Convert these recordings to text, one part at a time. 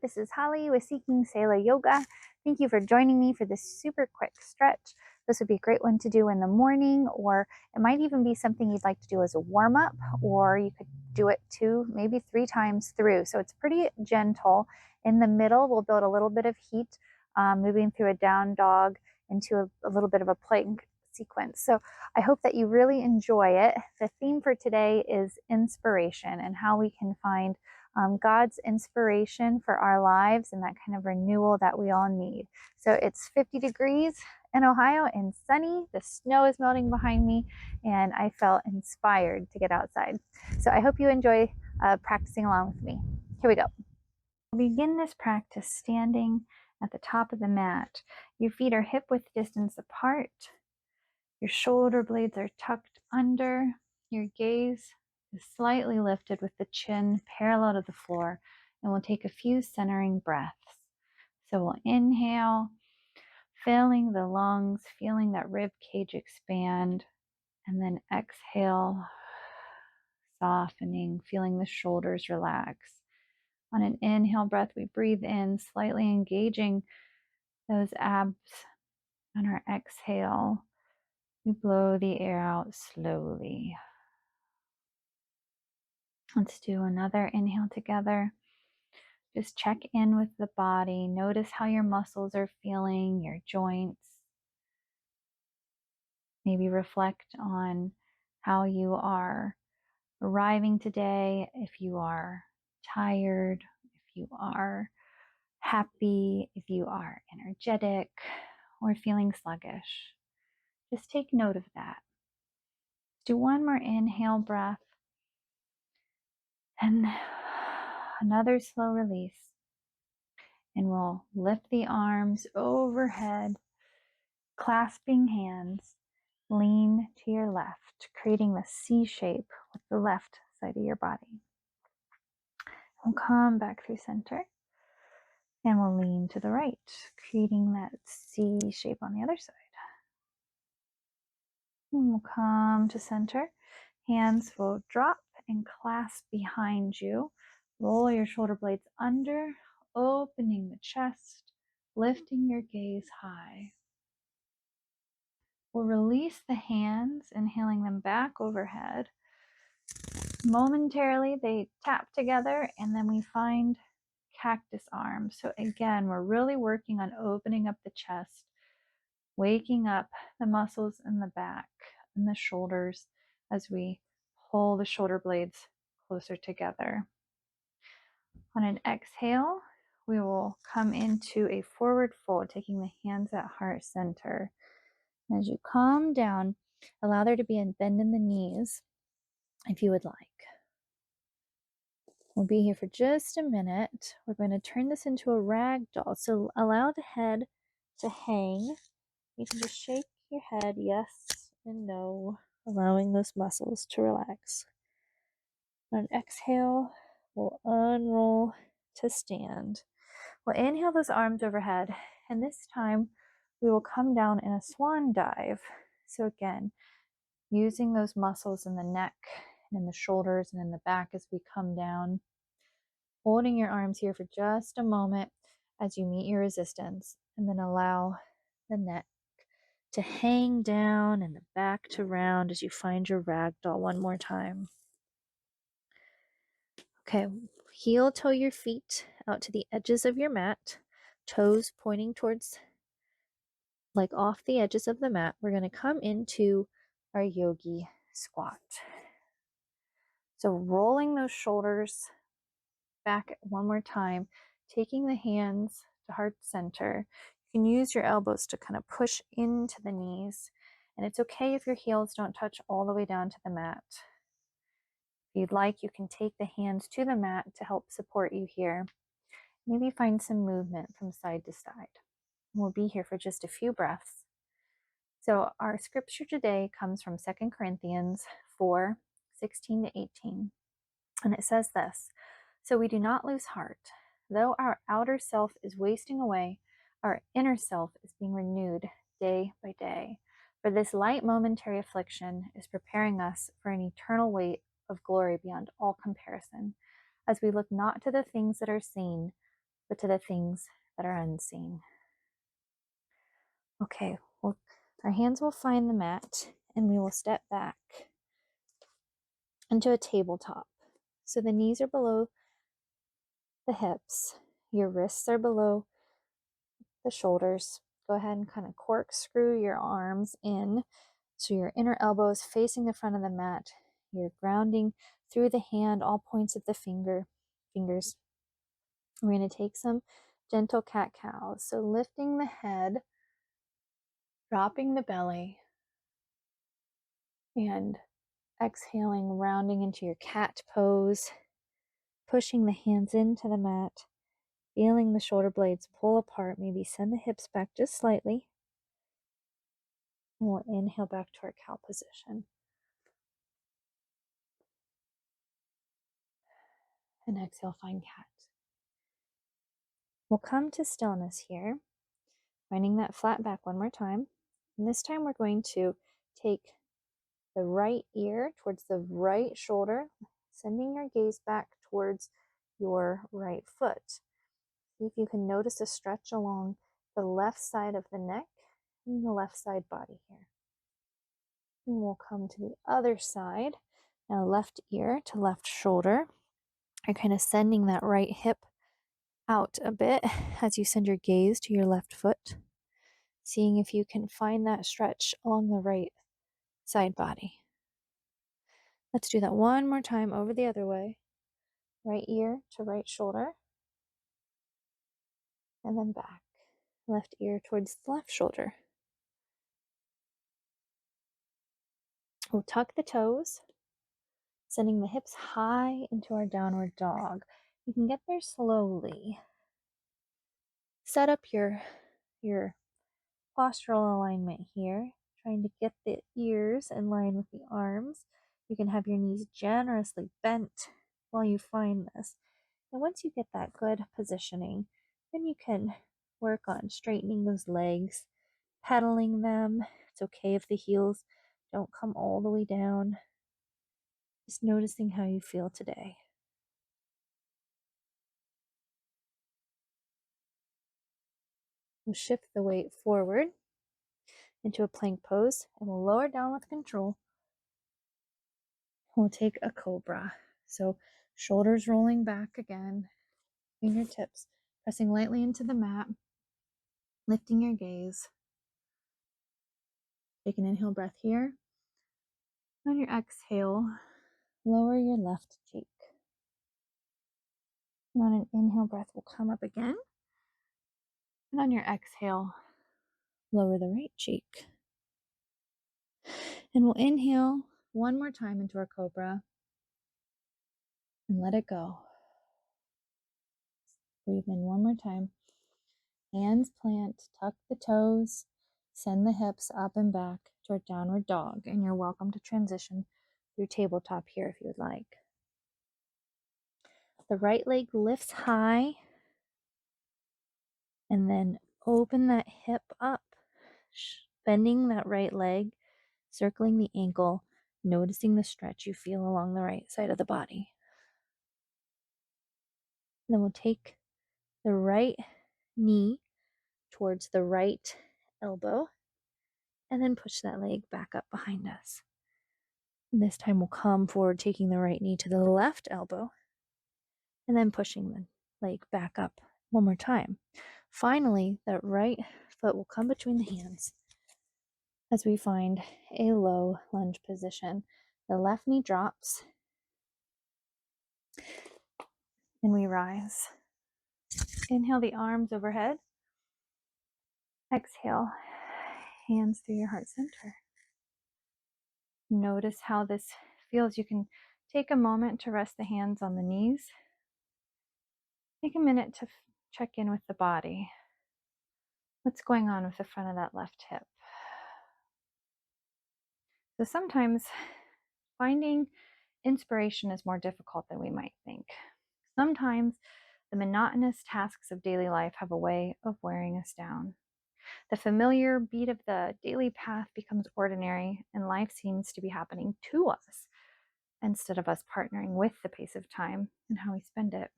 This is Holly with Seeking Sela Yoga. Thank you for joining me for this super quick stretch. This would be a great one to do in the morning, or it might even be something you'd like to do as a warm-up, or you could do it 2, maybe 3 times through. So it's pretty gentle. In the middle, we'll build a little bit of heat, moving through a down dog into a little bit of a plank sequence. So I hope that you really enjoy it. The theme for today is inspiration and how we can find God's inspiration for our lives and that kind of renewal that we all need. So it's 50 degrees in Ohio and sunny. The snow is melting behind me, and I felt inspired to get outside. So I hope you enjoy practicing along with me. Here we go. We'll begin this practice standing at the top of the mat. Your feet are hip-width distance apart. Your shoulder blades are tucked under. Your gaze is slightly lifted with the chin parallel to the floor, and we'll take a few centering breaths. So we'll inhale, filling the lungs, feeling that rib cage expand, and then exhale, softening, feeling the shoulders relax. On an inhale breath, we breathe in, slightly engaging those abs. On our exhale, we blow the air out slowly. Let's do another inhale together. Just check in with the body. Notice how your muscles are feeling, your joints. Maybe reflect on how you are arriving today, if you are tired, if you are happy, if you are energetic, or feeling sluggish. Just take note of that. Do one more inhale breath and another slow release. And we'll lift the arms overhead, clasping hands, lean to your left, creating the C shape with the left side of your body. We'll come back through center, and we'll lean to the right, creating that C shape on the other side. And we'll come to center. Hands will drop and clasp behind you. Roll your shoulder blades under, opening the chest, lifting your gaze high. We'll release the hands, inhaling them back overhead. Momentarily, they tap together, and then we find cactus arms. So again, we're really working on opening up the chest, waking up the muscles in the back and the shoulders as we pull the shoulder blades closer together. On an exhale, we will come into a forward fold, taking the hands at heart center. As you calm down, allow there to be a bend in the knees if you would like. We'll be here for just a minute. We're going to turn this into a rag doll. So allow the head to hang. You can just shake your head yes and no, allowing those muscles to relax. On an exhale, we'll unroll to stand. We'll inhale those arms overhead, and this time we will come down in a swan dive. So again, using those muscles in the neck and in the shoulders and in the back as we come down. Holding your arms here for just a moment as you meet your resistance, and then allow the neck to hang down and the back to round as you find your ragdoll one more time. Okay, heel toe your feet out to the edges of your mat, toes pointing towards, like off the edges of the mat. We're going to come into our yogi squat. So rolling those shoulders back one more time, taking the hands to heart center. You can use your elbows to kind of push into the knees, and it's okay if your heels don't touch all the way down to the mat. If you'd like, you can take the hands to the mat to help support you here. Maybe find some movement from side to side. We'll be here for just a few breaths. So our scripture today comes from 2 Corinthians 4:16 to 18. And it says this: "So we do not lose heart. Though our outer self is wasting away, our inner self is being renewed day by day. For this light momentary affliction is preparing us for an eternal weight of glory beyond all comparison, as we look not to the things that are seen, but to the things that are unseen. Okay, well, our hands will find the mat and we will step back into a tabletop. So the knees are below the hips, your wrists are below the shoulders. Go ahead and kind of corkscrew your arms in so your inner elbow is facing the front of the mat. You're grounding through the hand, all points of the fingers. We're going to take some gentle cat-cows. So lifting the head, dropping the belly, and exhaling, rounding into your cat pose, pushing the hands into the mat, feeling the shoulder blades pull apart. Maybe send the hips back just slightly. And we'll inhale back to our cow position. And exhale, find cat. We'll come to stillness here, finding that flat back one more time. And this time we're going to take the right ear towards the right shoulder, sending your gaze back towards your right foot. See if you can notice a stretch along the left side of the neck and the left side body here. And we'll come to the other side. Now left ear to left shoulder. You're kind of sending that right hip out a bit as you send your gaze to your left foot, seeing if you can find that stretch along the right side body. Let's do that one more time over the other way. Right ear to right shoulder, and then back. Left ear towards the left shoulder. We'll tuck the toes, sending the hips high into our downward dog. You can get there slowly. Set up your postural alignment here, trying to get the ears in line with the arms. You can have your knees generously bent while you find this. And once you get that good positioning, then you can work on straightening those legs, pedaling them. It's okay if the heels don't come all the way down. Just noticing how you feel today. We'll shift the weight forward into a plank pose and we'll lower down with control. We'll take a cobra. So shoulders rolling back again, fingertips pressing lightly into the mat, lifting your gaze. Take an inhale breath here. On your exhale, lower your left cheek. And on an inhale breath, we'll come up again. And on your exhale, lower the right cheek. And we'll inhale one more time into our cobra and let it go. Breathe in one more time. Hands plant, tuck the toes, send the hips up and back to our downward dog. And you're welcome to transition through tabletop here if you would like. The right leg lifts high and then open that hip up, bending that right leg, circling the ankle, noticing the stretch you feel along the right side of the body. Then we'll take the right knee towards the right elbow and then push that leg back up behind us. And this time we'll come forward, taking the right knee to the left elbow and then pushing the leg back up one more time. Finally, that right foot will come between the hands as we find a low lunge position. The left knee drops and we rise. Inhale the arms overhead. Exhale, hands through your heart center. Notice how this feels. You can take a moment to rest the hands on the knees. Take a minute to check in with the body. What's going on with the front of that left hip? So sometimes finding inspiration is more difficult than we might think. Sometimes the monotonous tasks of daily life have a way of wearing us down. The familiar beat of the daily path becomes ordinary, and life seems to be happening to us instead of us partnering with the pace of time and how we spend it.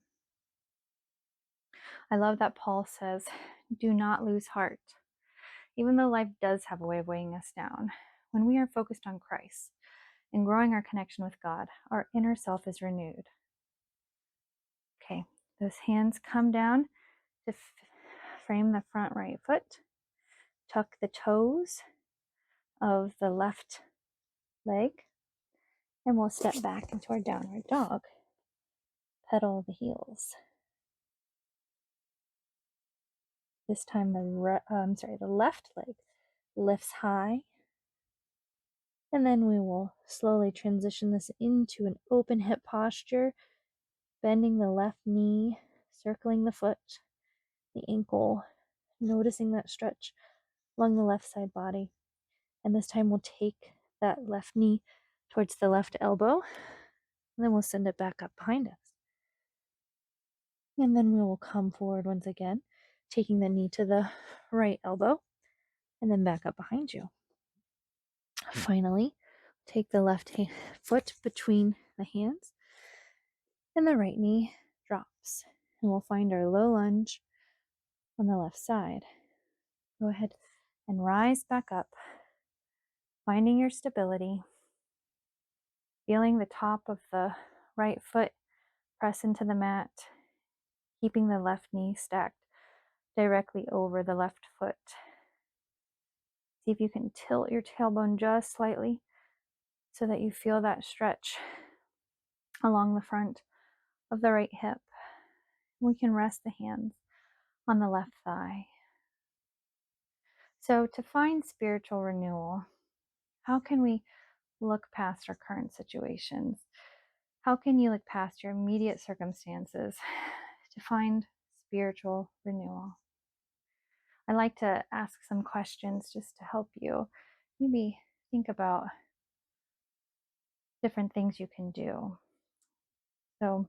I love that Paul says, do not lose heart. Even though life does have a way of weighing us down, when we are focused on Christ and growing our connection with God, our inner self is renewed. Okay, those hands come down to frame the front right foot. Tuck the toes of the left leg, and we'll step back into our downward dog. Pedal the heels. This time the left leg lifts high, and then we will slowly transition this into an open hip posture, bending the left knee, circling the foot, the ankle, noticing that stretch along the left side body. And this time we'll take that left knee towards the left elbow, and then we'll send it back up behind us. And then we will come forward once again, taking the knee to the right elbow, and then back up behind you. Finally, take the left foot between the hands, and the right knee drops. And we'll find our low lunge on the left side. Go ahead and rise back up, finding your stability, feeling the top of the right foot press into the mat, keeping the left knee stacked directly over the left foot. See if you can tilt your tailbone just slightly so that you feel that stretch along the front of the right hip. We can rest the hands on the left thigh. So to find spiritual renewal, how can we look past our current situations? How can you look past your immediate circumstances to find spiritual renewal? I like to ask some questions just to help you maybe think about different things you can do. So,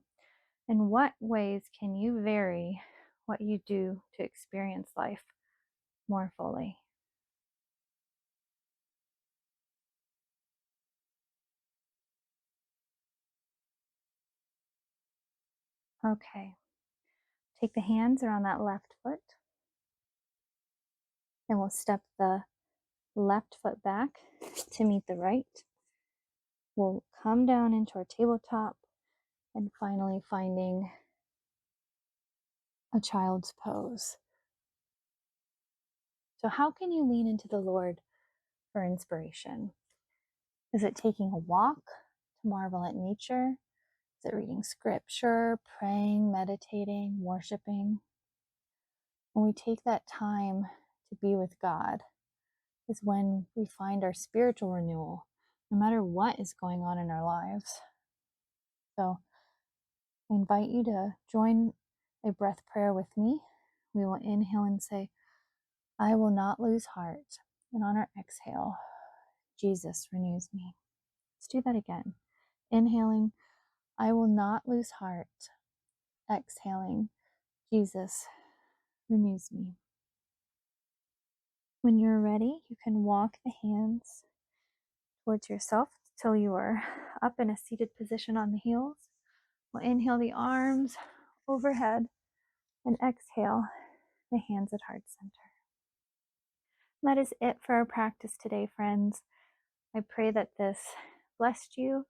in what ways can you vary what you do to experience life more fully? Okay. Take the hands around that left foot, and we'll step the left foot back to meet the right. We'll come down into our tabletop, and finally finding a child's pose. So how can you lean into the Lord for inspiration? Is it taking a walk to marvel at nature? Is it reading scripture, praying, meditating, worshiping? When we take that time to be with God is when we find our spiritual renewal, no matter what is going on in our lives. So I invite you to join a breath prayer with me. We will inhale and say, I will not lose heart. And on our exhale, Jesus renews me. Let's do that again. Inhaling, I will not lose heart. Exhaling, Jesus renews me. When you're ready, you can walk the hands towards yourself till you are up in a seated position on the heels. We'll inhale the arms overhead and exhale the hands at heart center. That is it for our practice today, friends. I pray that this blessed you,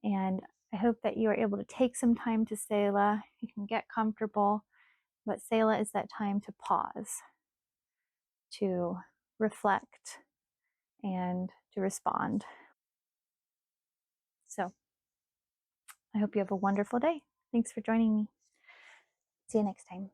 and I hope that you are able to take some time to Selah. You can get comfortable, but Selah is that time to pause, to reflect, and to respond. So I hope you have a wonderful day. Thanks for joining me. See you next time.